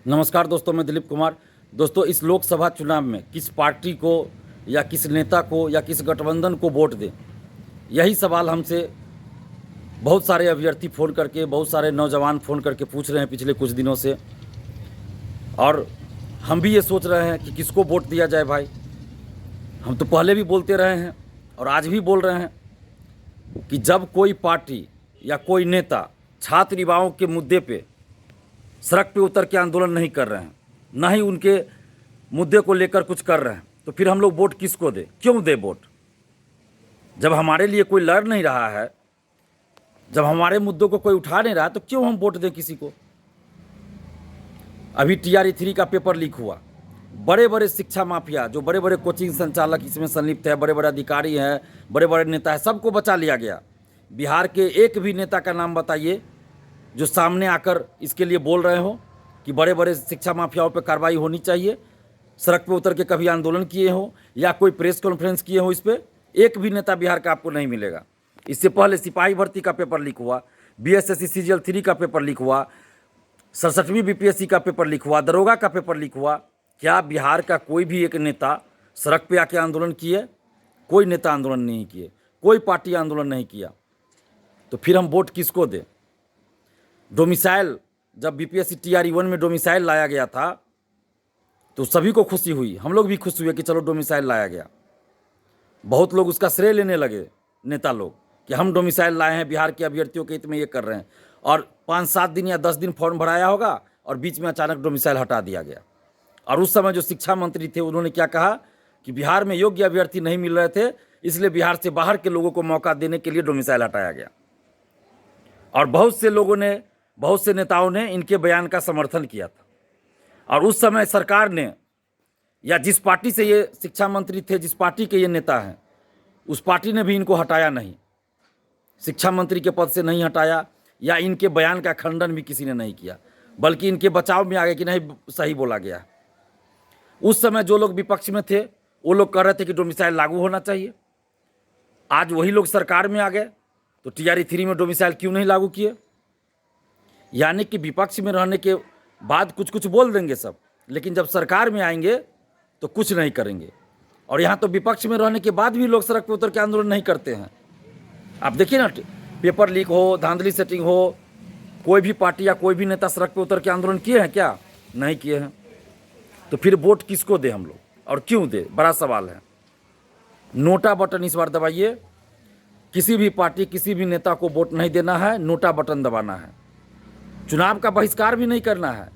नमस्कार दोस्तों, मैं दिलीप कुमार। दोस्तों, इस लोकसभा चुनाव में किस पार्टी को या किस नेता को या किस गठबंधन को वोट दें, यही सवाल हमसे बहुत सारे अभ्यर्थी फ़ोन करके, बहुत सारे नौजवान फ़ोन करके पूछ रहे हैं पिछले कुछ दिनों से। और हम भी ये सोच रहे हैं कि किसको वोट दिया जाए। भाई, हम तो पहले भी बोलते रहे हैं और आज भी बोल रहे हैं कि जब कोई पार्टी या कोई नेता छात्र युवाओं के मुद्दे पे सड़क पे उतर के आंदोलन नहीं कर रहे हैं, ना ही उनके मुद्दे को लेकर कुछ कर रहे हैं, तो फिर हम लोग वोट किसको दें? क्यों दें वोट? जब हमारे लिए कोई लड़ नहीं रहा है, जब हमारे मुद्दों को कोई उठा नहीं रहा, तो क्यों हम वोट दें किसी को? अभी TRE 3 का पेपर लीक हुआ। बड़े बड़े शिक्षा माफिया, जो बड़े बड़े कोचिंग संचालक इसमें संलिप्त है, बड़े बड़े अधिकारी हैं, बड़े बड़े नेता हैं, सबको बचा लिया गया। बिहार के एक भी नेता का नाम बताइए जो सामने आकर इसके लिए बोल रहे हो कि बड़े बड़े शिक्षा माफियाओं पर कार्रवाई होनी चाहिए, सड़क पे उतर के कभी आंदोलन किए हो या कोई प्रेस कॉन्फ्रेंस किए हो। इस पर एक भी नेता बिहार का आपको नहीं मिलेगा। इससे पहले सिपाही भर्ती का पेपर लीक हुआ, BSSC CGL 3 का पेपर लीक हुआ, 67वीं BPSC का पेपर लीक हुआ, दरोगा का पेपर लीक हुआ। क्या बिहार का कोई भी एक नेता सड़क पे आके आंदोलन किए? कोई नेता आंदोलन नहीं किए, कोई पार्टी आंदोलन नहीं किया। तो फिर हम वोट किसको दें? डोमिसाइल, जब BPSC TRE 1 में डोमिसाइल लाया गया था तो सभी को खुशी हुई, हम लोग भी खुश हुए कि चलो डोमिसाइल लाया गया। बहुत लोग उसका श्रेय लेने लगे, नेता लोग, कि हम डोमिसाइल लाए हैं, बिहार के अभ्यर्थियों के हित में ये कर रहे हैं। और 5-7 दिन या 10 दिन फॉर्म भराया होगा और बीच में अचानक डोमिसाइल हटा दिया गया। और उस समय जो शिक्षा मंत्री थे उन्होंने क्या कहा कि बिहार में योग्य अभ्यर्थी नहीं मिल रहे थे, इसलिए बिहार से बाहर के लोगों को मौका देने के लिए डोमिसाइल हटाया गया। और बहुत से लोगों ने, बहुत से नेताओं ने इनके बयान का समर्थन किया था। और उस समय सरकार ने, या जिस पार्टी से ये शिक्षा मंत्री थे, जिस पार्टी के ये नेता हैं, उस पार्टी ने भी इनको हटाया नहीं, शिक्षा मंत्री के पद से नहीं हटाया, या इनके बयान का खंडन भी किसी ने नहीं किया, बल्कि इनके बचाव में आ गए कि नहीं, सही बोला गया। उस समय जो लोग विपक्ष में थे वो लोग कह रहे थे कि डोमिसाइल लागू होना चाहिए। आज वही लोग सरकार में आ गए तो TRE 3 में डोमिसाइल क्यों नहीं लागू किए? यानी कि विपक्ष में रहने के बाद कुछ कुछ बोल देंगे सब, लेकिन जब सरकार में आएंगे तो कुछ नहीं करेंगे। और यहाँ तो विपक्ष में रहने के बाद भी लोग सड़क पर उतर के आंदोलन नहीं करते हैं। आप देखिए ना, पेपर लीक हो, धांधली सेटिंग हो, कोई भी पार्टी या कोई भी नेता सड़क पर उतर के आंदोलन किए हैं क्या? नहीं किए हैं। तो फिर वोट किसको दें हम लोग और क्यों दें? बड़ा सवाल है। नोटा बटन इस बार दबाइए। किसी भी पार्टी, किसी भी नेता को वोट नहीं देना है, नोटा बटन दबाना है। चुनाव का बहिष्कार भी नहीं करना है,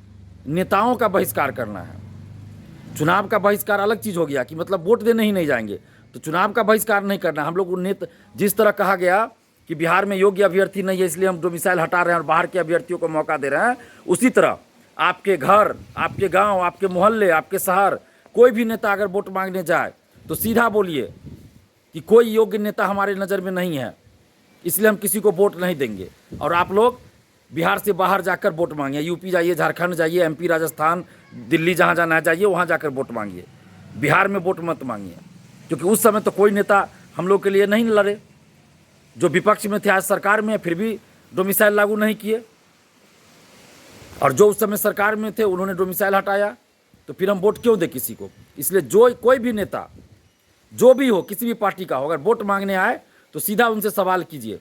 नेताओं का बहिष्कार करना है। चुनाव का बहिष्कार अलग चीज़ हो गया कि मतलब वोट देने ही नहीं जाएंगे, तो चुनाव का बहिष्कार नहीं करना। हम लोग जिस तरह कहा गया कि बिहार में योग्य अभ्यर्थी नहीं है इसलिए हम डोमिसाइल हटा रहे हैं और बाहर के अभ्यर्थियों को मौका दे रहे हैं, उसी तरह आपके घर, आपके गांव, आपके मोहल्ले, आपके शहर, कोई भी नेता अगर वोट मांगने जाए तो सीधा बोलिए कि कोई योग्य नेता हमारे नज़र में नहीं है, इसलिए हम किसी को वोट नहीं देंगे। और आप लोग बिहार से बाहर जाकर वोट मांगिए, यूपी जाइए, झारखंड जाइए, MP, राजस्थान, दिल्ली, जहाँ जाना है जाइए, वहाँ जाकर वोट मांगिए। बिहार में वोट मत मांगिए, क्योंकि उस समय तो कोई नेता हम लोग के लिए नहीं लड़े। जो विपक्ष में थे आज सरकार में, फिर भी डोमिसाइल लागू नहीं किए, और जो उस समय सरकार में थे उन्होंने डोमिसाइल हटाया। तो फिर हम वोट क्यों दें किसी को? इसलिए जो कोई भी नेता, जो भी हो, किसी भी पार्टी का हो, अगर वोट मांगने आए तो सीधा उनसे सवाल कीजिए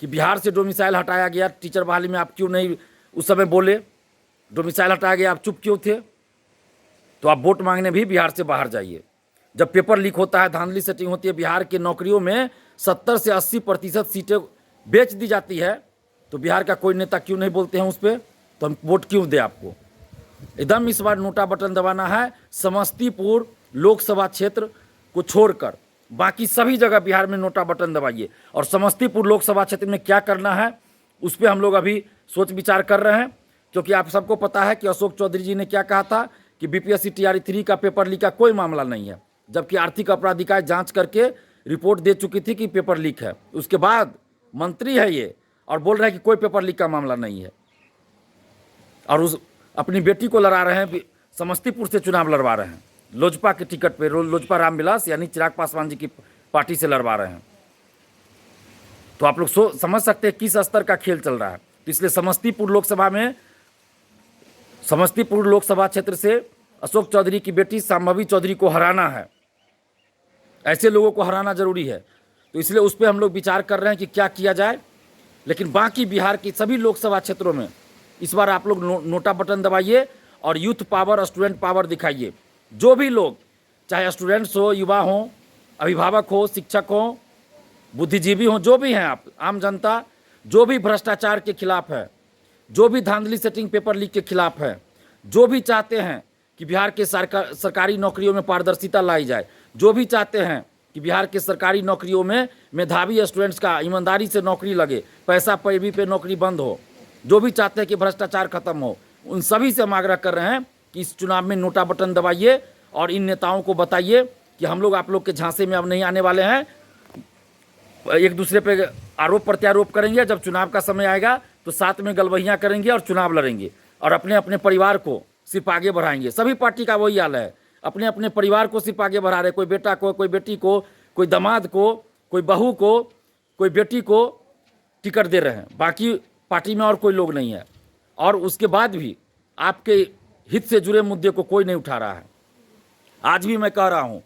कि बिहार से डोमिसाइल हटाया गया, टीचर बहाली में आप क्यों नहीं उस समय बोले? डोमिसाइल हटाया गया, आप चुप क्यों थे? तो आप वोट मांगने भी बिहार से बाहर जाइए। जब पेपर लीक होता है, धांधली सेटिंग होती है, बिहार के नौकरियों में 70 से 80% सीटें बेच दी जाती है, तो बिहार का कोई नेता क्यों नहीं बोलते हैं उस पर? तो हम वोट क्यों दें आपको? एकदम इस बार नोटा बटन दबाना है। समस्तीपुर लोकसभा क्षेत्र को छोड़कर बाकी सभी जगह बिहार में नोटा बटन दबाइए। और समस्तीपुर लोकसभा क्षेत्र में क्या करना है उस पर हम लोग अभी सोच विचार कर रहे हैं, क्योंकि आप सबको पता है कि अशोक चौधरी जी ने क्या कहा था कि BPSC TRE 3 का पेपर लीक का कोई मामला नहीं है, जबकि आर्थिक अपराध इकाई जांच करके रिपोर्ट दे चुकी थी कि पेपर लीक है। उसके बाद मंत्री है ये और बोल रहे हैं कि कोई पेपर लीक का मामला नहीं है, और उस अपनी बेटी को लड़ा रहे हैं, समस्तीपुर से चुनाव लड़वा रहे हैं, लोजपा के टिकट पे, लोजपा रामविलास यानी चिराग पासवान जी की पार्टी से लड़वा रहे हैं। तो आप लोग समझ सकते हैं किस स्तर का खेल चल रहा है। तो इसलिए समस्तीपुर लोकसभा में समस्तीपुर लोकसभा क्षेत्र से अशोक चौधरी की बेटी शांभवी चौधरी को हराना है। ऐसे लोगों को हराना जरूरी है, तो इसलिए उस पर हम लोग विचार कर रहे हैं कि क्या किया जाए। लेकिन बाकी बिहार की सभी लोकसभा क्षेत्रों में इस बार आप लोग नोटा बटन दबाइए और यूथ पावर, स्टूडेंट पावर दिखाइए। जो भी लोग, चाहे स्टूडेंट्स हो, युवा हो, अभिभावक हो, शिक्षक हो, बुद्धिजीवी हो, जो भी हैं आप, आम जनता, जो भी भ्रष्टाचार के खिलाफ है, जो भी धांधली सेटिंग पेपर लीक के खिलाफ है, जो भी चाहते हैं कि बिहार के सरकारी नौकरियों में पारदर्शिता लाई जाए, जो भी चाहते हैं कि बिहार के सरकारी नौकरियों में मेधावी स्टूडेंट्स का ईमानदारी से नौकरी लगे, पैसा पैरवी पे नौकरी बंद हो, जो भी चाहते हैं कि भ्रष्टाचार खत्म हो, उन सभी से हम आग्रह कर रहे हैं कि इस चुनाव में नोटा बटन दबाइए और इन नेताओं को बताइए कि हम लोग आप लोग के झांसे में अब नहीं आने वाले हैं। एक दूसरे पे आरोप प्रत्यारोप करेंगे, जब चुनाव का समय आएगा तो साथ में गलबहियाँ करेंगे और चुनाव लड़ेंगे और अपने अपने परिवार को सिर्फ आगे बढ़ाएंगे। सभी पार्टी का वही हाल है, अपने अपने परिवार को सिर्फ आगे बढ़ा रहे, कोई बेटा को, कोई बेटी को, कोई दामाद को, कोई बहू को, कोई बेटी को टिकट दे रहे हैं, बाकी पार्टी में और कोई लोग नहीं है। और उसके बाद भी आपके हित से जुड़े मुद्दे को कोई नहीं उठा रहा है। आज भी मैं कह रहा हूँ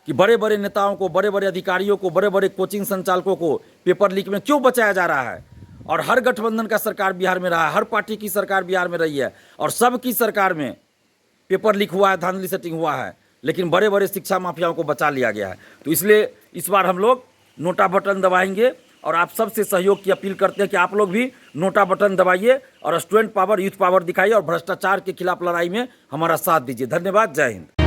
कि बड़े बड़े नेताओं को, बड़े बड़े अधिकारियों को, बड़े बड़े कोचिंग संचालकों को पेपर लीक में क्यों बचाया जा रहा है। और हर गठबंधन का सरकार बिहार में रहा है, हर पार्टी की सरकार बिहार में रही है और सबकी सरकार में पेपर लीक हुआ है, धांधली सेटिंग हुआ है, लेकिन बड़े बड़े शिक्षा माफियाओं को बचा लिया गया है। तो इसलिए इस बार हम लोग नोटा बटन दबाएंगे और आप सबसे सहयोग की अपील करते हैं कि आप लोग भी नोटा बटन दबाइए और स्टूडेंट पावर, यूथ पावर दिखाइए और भ्रष्टाचार के खिलाफ लड़ाई में हमारा साथ दीजिए। धन्यवाद। जय हिंद।